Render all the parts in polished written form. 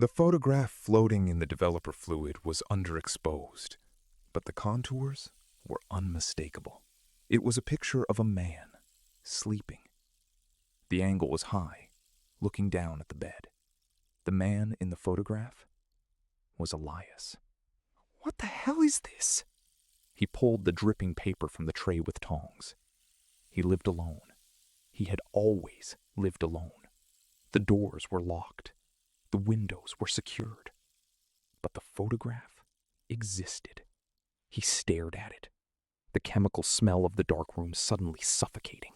The photograph floating in the developer fluid was underexposed, but the contours were unmistakable. It was a picture of a man, sleeping. The angle was high, looking down at the bed. The man in the photograph was Elias. What the hell is this? He pulled the dripping paper from the tray with tongs. He lived alone. He had always lived alone. The doors were locked. The windows were secured. But the photograph existed. He stared at it, the chemical smell of the dark room suddenly suffocating.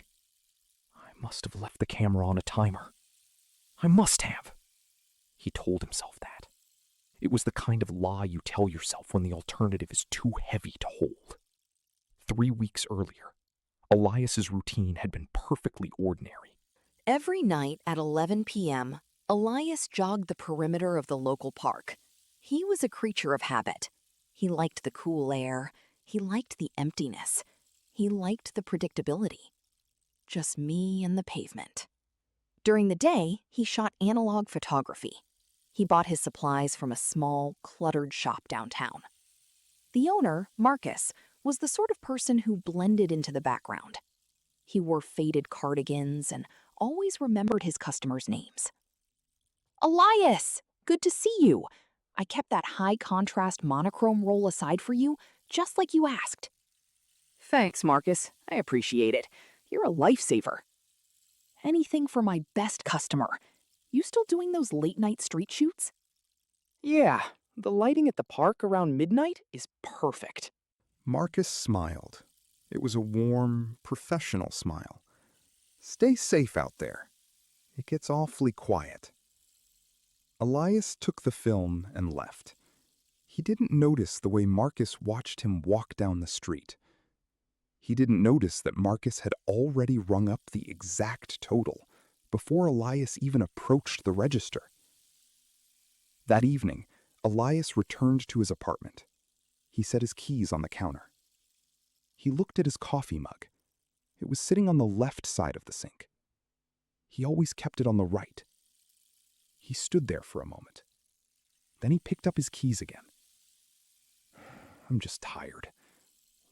I must have left the camera on a timer. I must have. He told himself that. It was the kind of lie you tell yourself when the alternative is too heavy to hold. 3 weeks earlier, Elias's routine had been perfectly ordinary. Every night at 11 p.m., Elias jogged the perimeter of the local park. He was a creature of habit. He liked the cool air. He liked the emptiness. He liked the predictability. Just me and the pavement. During the day, he shot analog photography. He bought his supplies from a small, cluttered shop downtown. The owner, Marcus, was the sort of person who blended into the background. He wore faded cardigans and always remembered his customers' names. Elias, good to see you. I kept that high-contrast monochrome roll aside for you, just like you asked. Thanks, Marcus. I appreciate it. You're a lifesaver. Anything for my best customer. You still doing those late-night street shoots? Yeah, the lighting at the park around midnight is perfect. Marcus smiled. It was a warm, professional smile. Stay safe out there. It gets awfully quiet. Elias took the film and left. He didn't notice the way Marcus watched him walk down the street. He didn't notice that Marcus had already rung up the exact total before Elias even approached the register. That evening, Elias returned to his apartment. He set his keys on the counter. He looked at his coffee mug. It was sitting on the left side of the sink. He always kept it on the right. He stood there for a moment. Then he picked up his keys again. I'm just tired,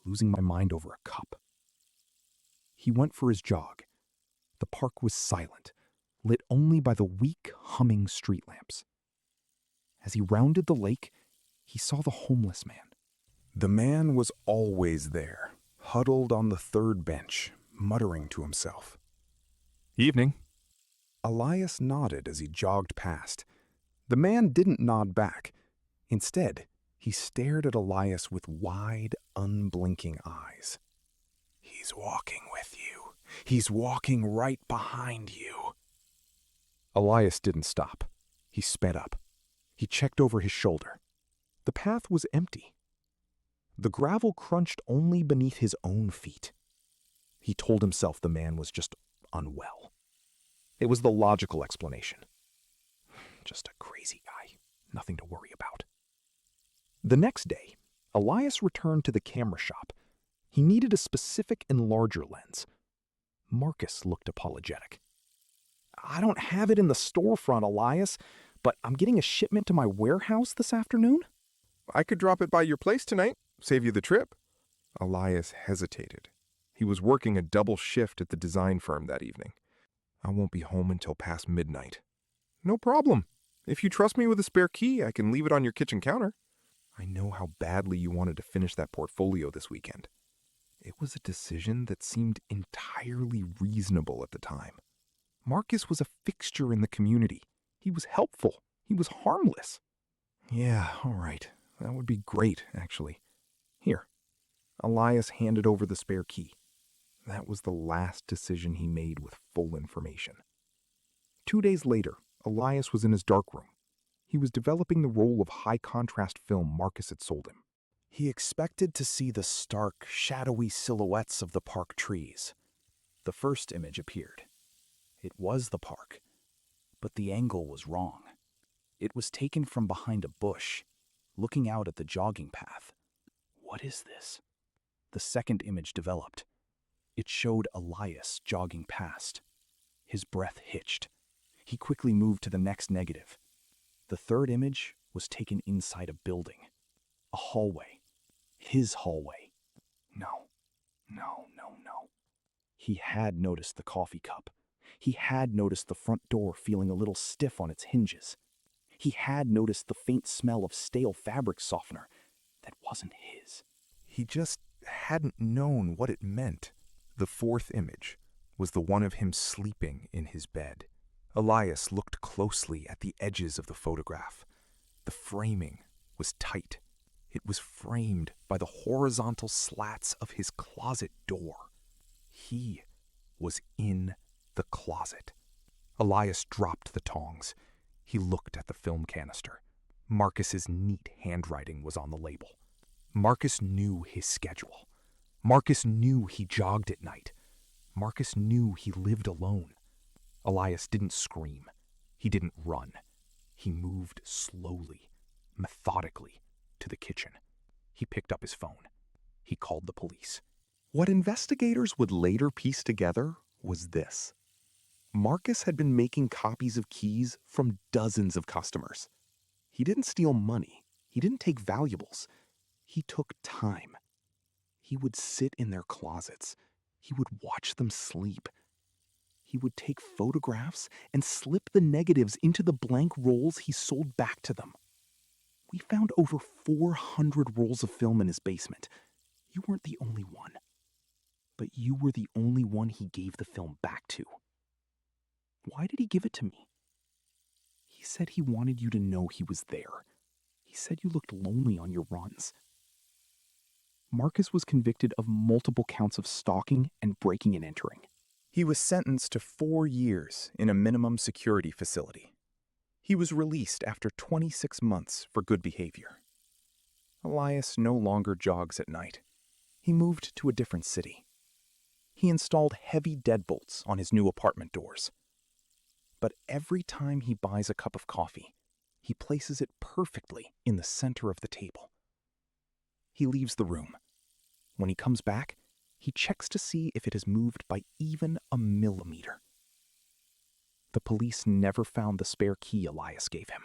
losing my mind over a cup. He went for his jog. The park was silent, lit only by the weak, humming street lamps. As he rounded the lake, he saw the homeless man. The man was always there, huddled on the third bench, muttering to himself. Evening. Elias nodded as he jogged past. The man didn't nod back. Instead, he stared at Elias with wide, unblinking eyes. He's walking with you. He's walking right behind you. Elias didn't stop. He sped up. He checked over his shoulder. The path was empty. The gravel crunched only beneath his own feet. He told himself the man was just unwell. It was the logical explanation. Just a crazy guy. Nothing to worry about. The next day, Elias returned to the camera shop. He needed a specific enlarger lens. Marcus looked apologetic. I don't have it in the storefront, Elias, but I'm getting a shipment to my warehouse this afternoon. I could drop it by your place tonight, save you the trip. Elias hesitated. He was working a double shift at the design firm that evening. I won't be home until past midnight. No problem. If you trust me with a spare key, I can leave it on your kitchen counter. I know how badly you wanted to finish that portfolio this weekend. It was a decision that seemed entirely reasonable at the time. Marcus was a fixture in the community. He was helpful. He was harmless. Yeah, all right. That would be great, actually. Here. Elias handed over the spare key. That was the last decision he made with full information. 2 days later, Elias was in his darkroom. He was developing the roll of high-contrast film Marcus had sold him. He expected to see the stark, shadowy silhouettes of the park trees. The first image appeared. It was the park, but the angle was wrong. It was taken from behind a bush, looking out at the jogging path. What is this? The second image developed. It showed Elias jogging past. His breath hitched. He quickly moved to the next negative. The third image was taken inside a building, a hallway, his hallway. No. He had noticed the coffee cup. He had noticed the front door feeling a little stiff on its hinges. He had noticed the faint smell of stale fabric softener that wasn't his. He just hadn't known what it meant. The fourth image was the one of him sleeping in his bed. Elias looked closely at the edges of the photograph. The framing was tight. It was framed by the horizontal slats of his closet door. He was in the closet. Elias dropped the tongs. He looked at the film canister. Marcus's neat handwriting was on the label. Marcus knew his schedule. Marcus knew he jogged at night. Marcus knew he lived alone. Elias didn't scream. He didn't run. He moved slowly, methodically, to the kitchen. He picked up his phone. He called the police. What investigators would later piece together was this. Marcus had been making copies of keys from dozens of customers. He didn't steal money. He didn't take valuables. He took time. He would sit in their closets. He would watch them sleep. He would take photographs and slip the negatives into the blank rolls he sold back to them. We found over 400 rolls of film in his basement. You weren't the only one. But you were the only one he gave the film back to. Why did he give it to me? He said he wanted you to know he was there. He said you looked lonely on your runs. Marcus was convicted of multiple counts of stalking and breaking and entering. He was sentenced to 4 years in a minimum security facility. He was released after 26 months for good behavior. Elias no longer jogs at night. He moved to a different city. He installed heavy deadbolts on his new apartment doors. But every time he buys a cup of coffee, he places it perfectly in the center of the table. He leaves the room. When he comes back, he checks to see if it has moved by even a millimeter. The police never found the spare key Elias gave him.